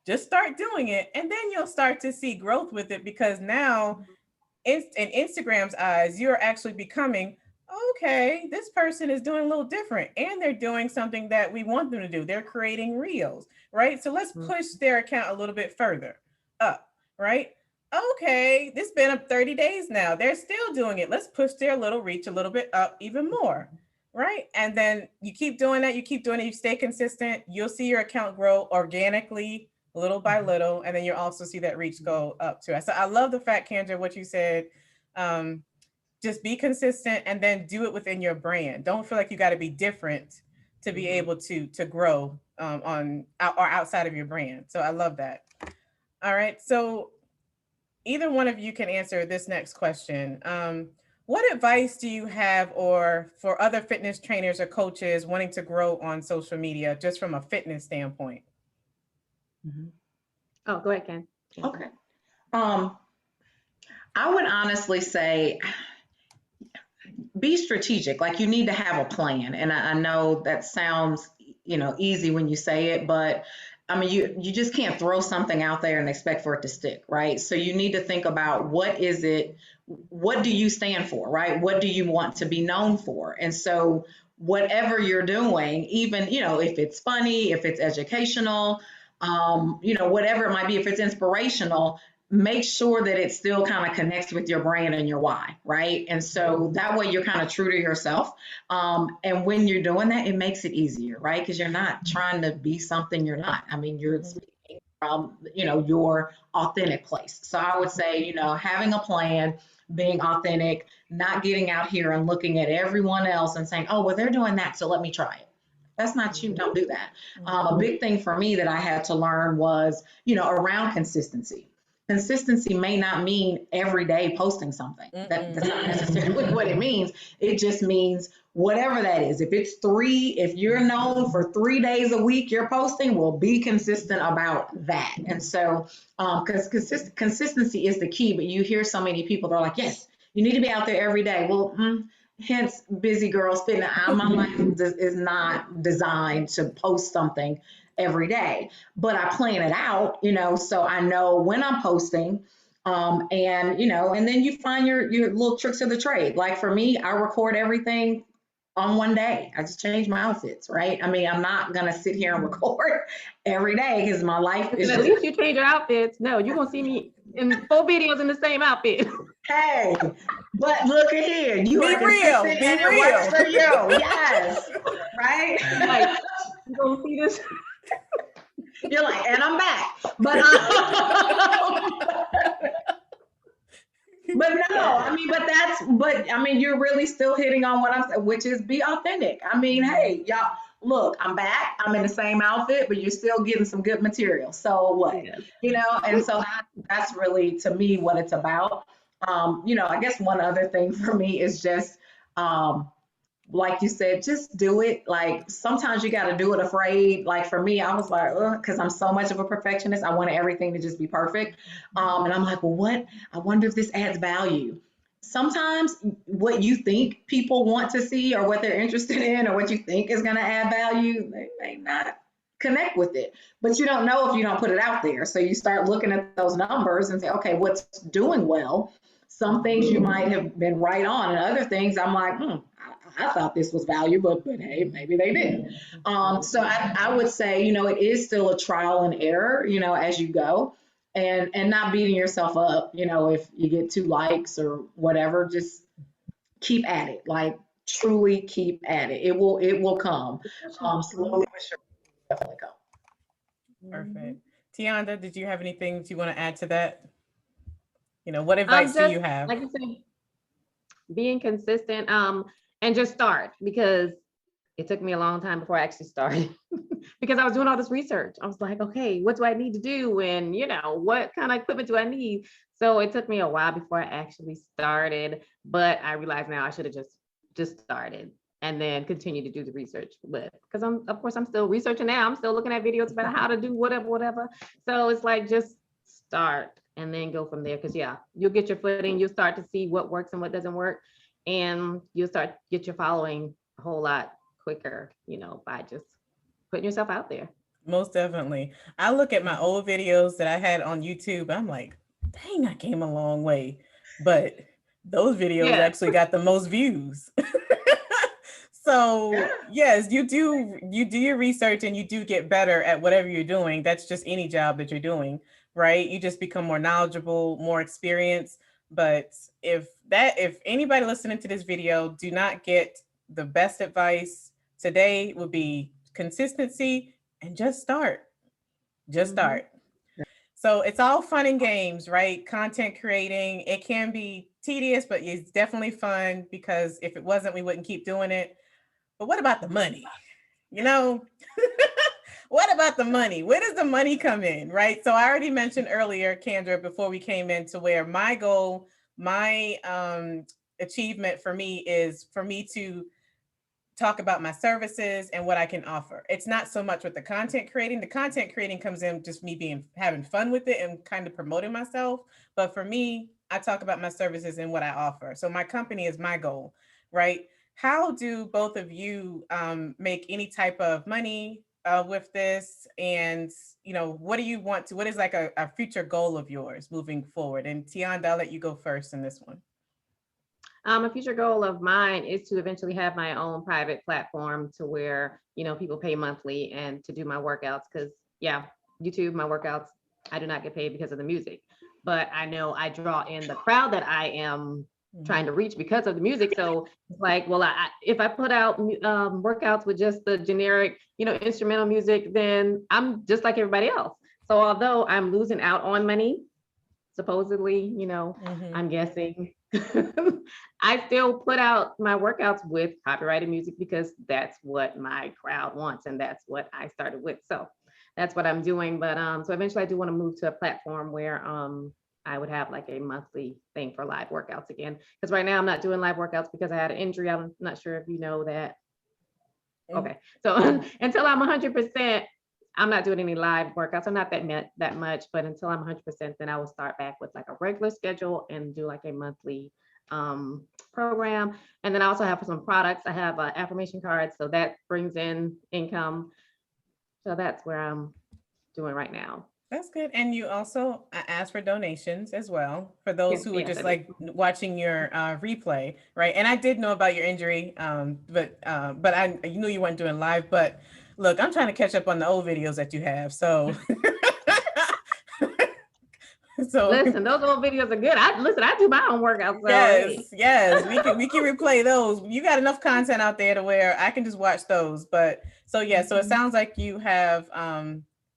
Just start doing it, and then you'll start to see growth with it, because now in Instagram's eyes, you're actually becoming, okay, this person is doing a little different and they're doing something that we want them to do. They're creating reels, right? So let's push their account a little bit further up, right? Okay, this has been up 30 days now. They're still doing it. Let's push their little reach a little bit up even more, right? And then you keep doing that, you stay consistent, you'll see your account grow organically little by little, and then you'll also see that reach go up too. So I love the fact, Kendra, what you said. Just be consistent and then do it within your brand. Don't feel like you got to be different to be able to grow on or outside of your brand. So I love that. All right. So either one of you can answer this next question. What advice do you have or for other fitness trainers or coaches wanting to grow on social media, just from a fitness standpoint? Oh, go ahead, Ken. Okay. I would honestly say be strategic. Like, you need to have a plan. And I know that sounds, easy when you say it, but I mean, you just can't throw something out there and expect for it to stick, right? So you need to think about what do you stand for, right? What do you want to be known for? And so whatever you're doing, even, if it's funny, if it's educational, whatever it might be, if it's inspirational, make sure that it still kind of connects with your brand and your why, right? And so that way you're kind of true to yourself. And when you're doing that, it makes it easier, right? Because you're not trying to be something you're not. I mean, you're speaking from, your authentic place. So I would say, having a plan, being authentic, not getting out here and looking at everyone else and saying, oh, well, they're doing that, so let me try it. That's not you. Don't do that. A big thing for me that I had to learn was, around consistency. Consistency may not mean every day posting something. That's not necessarily what it means. It just means whatever that is. If you're known for 3 days a week you're posting, well, be consistent about that. And so, because consistency is the key, but you hear so many people, they're like, yes, you need to be out there every day. Well, hence busy girls fitness. My life is not designed to post something every day, but I plan it out, so I know when I'm posting, and then you find your little tricks of the trade. Like for me, I record everything on one day. I just change my outfits, right? I mean, I'm not gonna sit here and record every day because my life is. At least you change your outfits. No, you're gonna see me in 4 videos in the same outfit. Hey, but look at here. You be are real. consistent Be and real. it works for you. Yes, right. Like, you gonna see this? You're like, and I'm back. But no, you're really still hitting on what I'm saying, which is be authentic. I mean, hey, y'all, look, I'm back. I'm in the same outfit, but you're still getting some good material. So what? Yes. And so that's really, to me, what it's about. I guess one other thing for me is just, like you said, just do it. Like sometimes you got to do it afraid. Like for me, I was like, because I'm so much of a perfectionist. I wanted everything to just be perfect. And I'm like, well, I wonder if this adds value. Sometimes what you think people want to see or what they're interested in or what you think is going to add value, they may not connect with it. But you don't know if you don't put it out there. So you start looking at those numbers and say, okay, what's doing well? Some things you might have been right on, and other things I'm like, I thought this was valuable, but hey, maybe they didn't. So I would say, it is still a trial and error, as you go, and not beating yourself up, if you get 2 likes or whatever, just keep at it. Like truly keep at it. It will come. Slowly but surely, definitely come. Perfect. Tianda, did you have anything that you want to add to that? What advice do you have? Like you said, being consistent, and just start, because it took me a long time before I actually started because I was doing all this research. I was like, okay, what do I need to do? And what kind of equipment do I need? So it took me a while before I actually started, but I realize now I should have just started. and then continue to do the research with, because of course I'm still researching now. I'm still looking at videos about how to do whatever. So it's like, just start and then go from there. Because yeah, you'll get your footing, you'll start to see what works and what doesn't work, and you'll start to get your following a whole lot quicker, by just putting yourself out there. Most definitely. I look at my old videos that I had on YouTube. I'm like, dang, I came a long way. But those videos Yeah. actually got the most views. So yes, you do your research and you do get better at whatever you're doing. That's just any job that you're doing, right? You just become more knowledgeable, more experienced. But if anybody listening to this video do not get the best advice today, would be consistency and just start. Just start. So it's all fun and games, right? Content creating, it can be tedious, but it's definitely fun, because if it wasn't, we wouldn't keep doing it. But what about the money? You know, what about the money? Where does the money come in, right? So I already mentioned earlier, Kendra, before we came into, where my goal, my achievement for me is for me to talk about my services and what I can offer. It's not so much with the content creating. The content creating comes in just me being having fun with it and kind of promoting myself. But for me, I talk about my services and what I offer. So my company is my goal, right? How do both of you make any type of money with this? And what do you want to? What is like a future goal of yours moving forward? And Tianda, I'll let you go first in this one. A future goal of mine is to eventually have my own private platform, to where, people pay monthly and to do my workouts. Because yeah, YouTube, my workouts, I do not get paid because of the music, but I know I draw in the crowd that I am trying to reach because of the music. So it's like, well, if I put out workouts with just the generic, instrumental music, then I'm just like everybody else. So although I'm losing out on money, supposedly, I'm guessing, I still put out my workouts with copyrighted music, because that's what my crowd wants and that's what I started with. So that's what I'm doing. But so eventually I do want to move to a platform where I would have like a monthly thing for live workouts again. Because right now I'm not doing live workouts because I had an injury. I'm not sure if you know that. Okay. So until I'm 100%, I'm not doing any live workouts. I'm not that much, but until I'm 100%, then I will start back with like a regular schedule and do like a monthly program. And then I also have some products. I have affirmation cards, so that brings in income. So that's where I'm doing right now. That's good. And you also ask for donations as well for those who are Yes, just I like do. watching your replay, right? And I did know about your injury, but I knew you weren't doing live. But look, I'm trying to catch up on the old videos that you have. So, so Listen, those old videos are good. I do my own workouts. So hey. yes, we can replay those. You got enough content out there to where I can just watch those. But so yeah, so it sounds like you have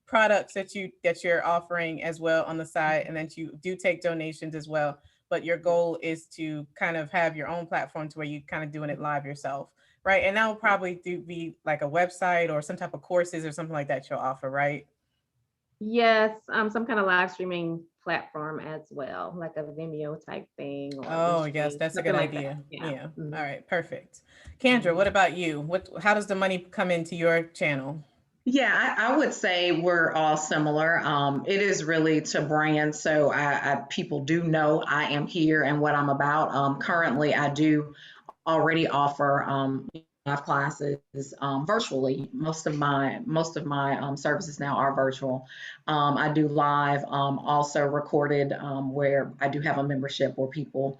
products that you're offering as well on the side, and then you do take donations as well. But your goal is to kind of have your own platform to where you kind of doing it live yourself, right? And that will probably be like a website or some type of courses or something like that you'll offer, right? Yes, some kind of live streaming platform as well, like a Vimeo type thing or Oh, yes, Restream, that's a good something like that. idea. Yeah. Yeah. All Mhm. right, perfect. Kendra, what Mhm. about you? How does the money come into your channel? Yeah, I would say we're all similar. It is really to brand, so people do know I am here and what I'm about. Currently, I do already offer live classes virtually. Most of my services now are virtual. I do live, also recorded, where I do have a membership where people,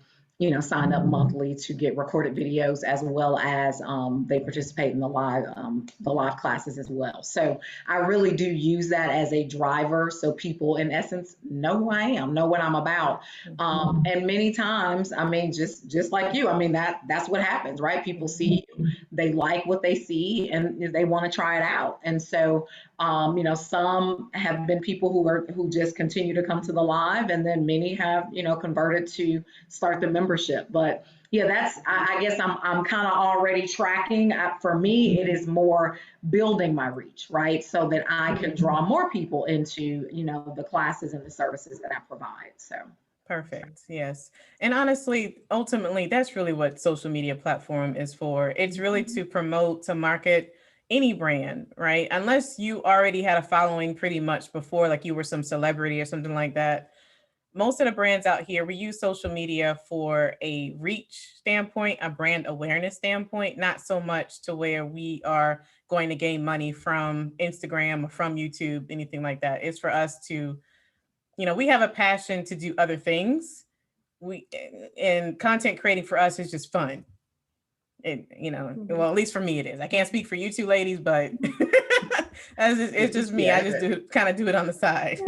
sign up monthly to get recorded videos, as well as they participate in the live classes as well. So I really do use that as a driver, so people, in essence, know who I am, know what I'm about. And many times, I mean, just like you, I mean, that's what happens, right? People see you, they like what they see, and they want to try it out. And so, some have been people who just continue to come to the live, and then many have, converted to start the membership. But yeah, I guess I'm kind of already tracking. For me, it is more building my reach, right? So that I can draw more people into, the classes and the services that I provide. So. Perfect. Yes. And honestly, ultimately, that's really what social media platform is for. It's really to promote, to market any brand, right? Unless you already had a following pretty much before, like you were some celebrity or something like that. Most of the brands out here, we use social media for a reach standpoint, a brand awareness standpoint, not so much to where we are going to gain money from Instagram or from YouTube, anything like that. It's for us to, we have a passion to do other things. We and content creating for us is just fun. Well, at least for me it is. I can't speak for you two ladies, but it's just me. I just do kind of do it on the side.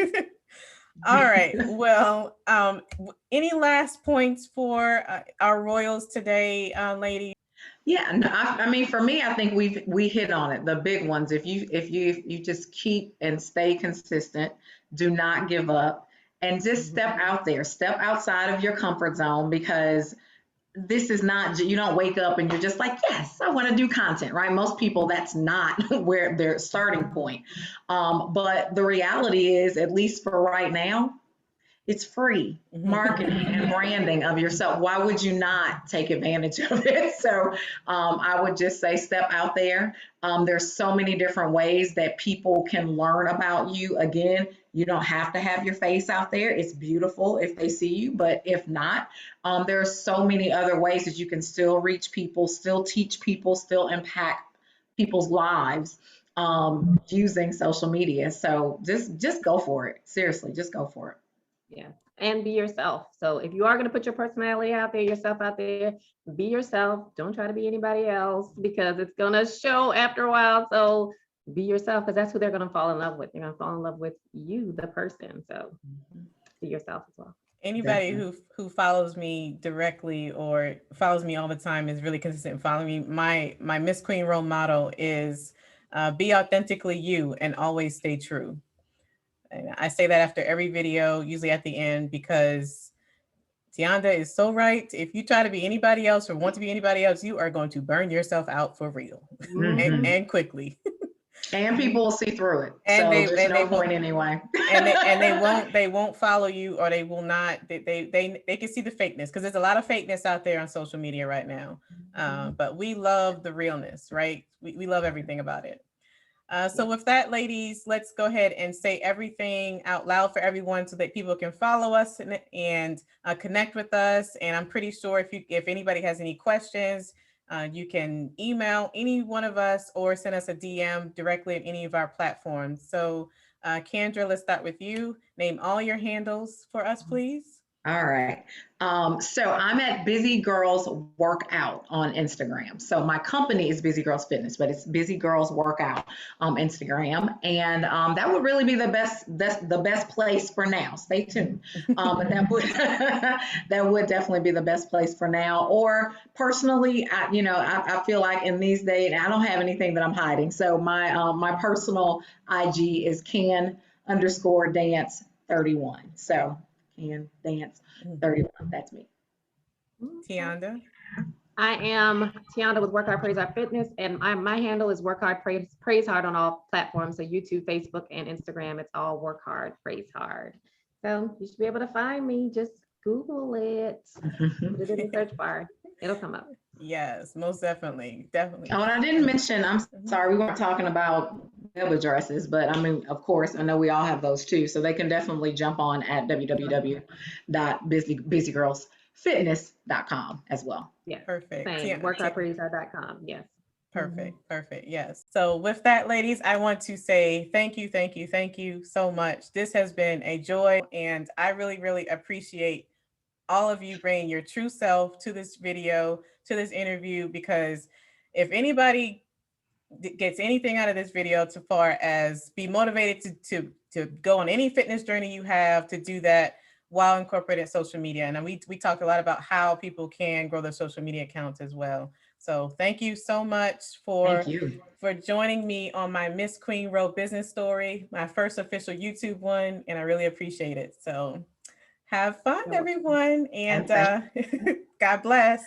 All right. Well, any last points for our royals today, ladies? Yeah, no, I mean, for me, I think we hit on it. The big ones. If you just keep and stay consistent, do not give up, and just step out there, step outside of your comfort zone, because this is not, you don't wake up and you're just like, yes, I want to do content, right? Most people, that's not where their starting point. But the reality is, at least for right now, it's free marketing and branding of yourself. Why would you not take advantage of it? So I would just say step out there. There's so many different ways that people can learn about you. Again, you don't have to have your face out there. It's beautiful if they see you, but if not, there are so many other ways that you can still reach people, still teach people, still impact people's lives using social media. So just go for it. Seriously, just go for it. Yeah. And be yourself. So if you are going to put your personality out there, yourself out there, be yourself. Don't try to be anybody else, because it's going to show after a while. So be yourself, because that's who they're going to fall in love with. They're going to fall in love with you, the person. So be yourself as well. Anybody Definitely. who follows me directly or follows me all the time is really consistent in following me. My Miss Queen role model is be authentically you and always stay true. And I say that after every video, usually at the end, because Tianda is so right. If you try to be anybody else or want to be anybody else, you are going to burn yourself out for real Mhm. and quickly. And people will see through it. And So they there's and they no won't point anyway. they won't follow you, or they will not. They can see the fakeness, because there's a lot of fakeness out there on social media right now. But we love the realness, right? We love everything about it. So with that, ladies, let's go ahead and say everything out loud for everyone so that people can follow us and connect with us. And I'm pretty sure if anybody has any questions, you can email any one of us or send us a DM directly at any of our platforms. So Kendra, let's start with you. Name all your handles for us, please. All right. So I'm at Busy Girls Workout on Instagram. So my company is Busy Girls Fitness, but it's Busy Girls Workout on Instagram, and that would really be the best place for now. Stay tuned. But that would that would definitely be the best place for now. Or personally, I feel like in these days I don't have anything that I'm hiding. So my personal IG is can_dance31. So can dance 31. That's me. Tianda. I am Tianda with Work Hard, Praise Hard Fitness, and my handle is Work Hard, Praise Hard on all platforms. So YouTube, Facebook, and Instagram, it's all Work Hard, Praise Hard. So you should be able to find me. Just Google it, put it in the search bar. It'll come up. Yes, most definitely. Definitely. Oh, and I didn't mention, I'm sorry, we weren't talking about web addresses, but I mean, of course, I know we all have those too. So they can definitely jump on at www.busygirlsfitness.com as well. Yes. Perfect. Same. Workhardpraisehard.com. Yes. Perfect. Perfect. Yes. So with that, ladies, I want to say thank you, thank you, thank you so much. This has been a joy, and I really, really appreciate all of you bringing your true self to this video, to this interview, because if anybody gets anything out of this video so far as be motivated to go on any fitness journey you have, to do that while incorporating social media. And we talked a lot about how people can grow their social media accounts as well. So thank you so much Thank you. for joining me on my Miss Queen Row business story, my first official YouTube one, and I really appreciate it. So have fun, everyone, and And thank God bless.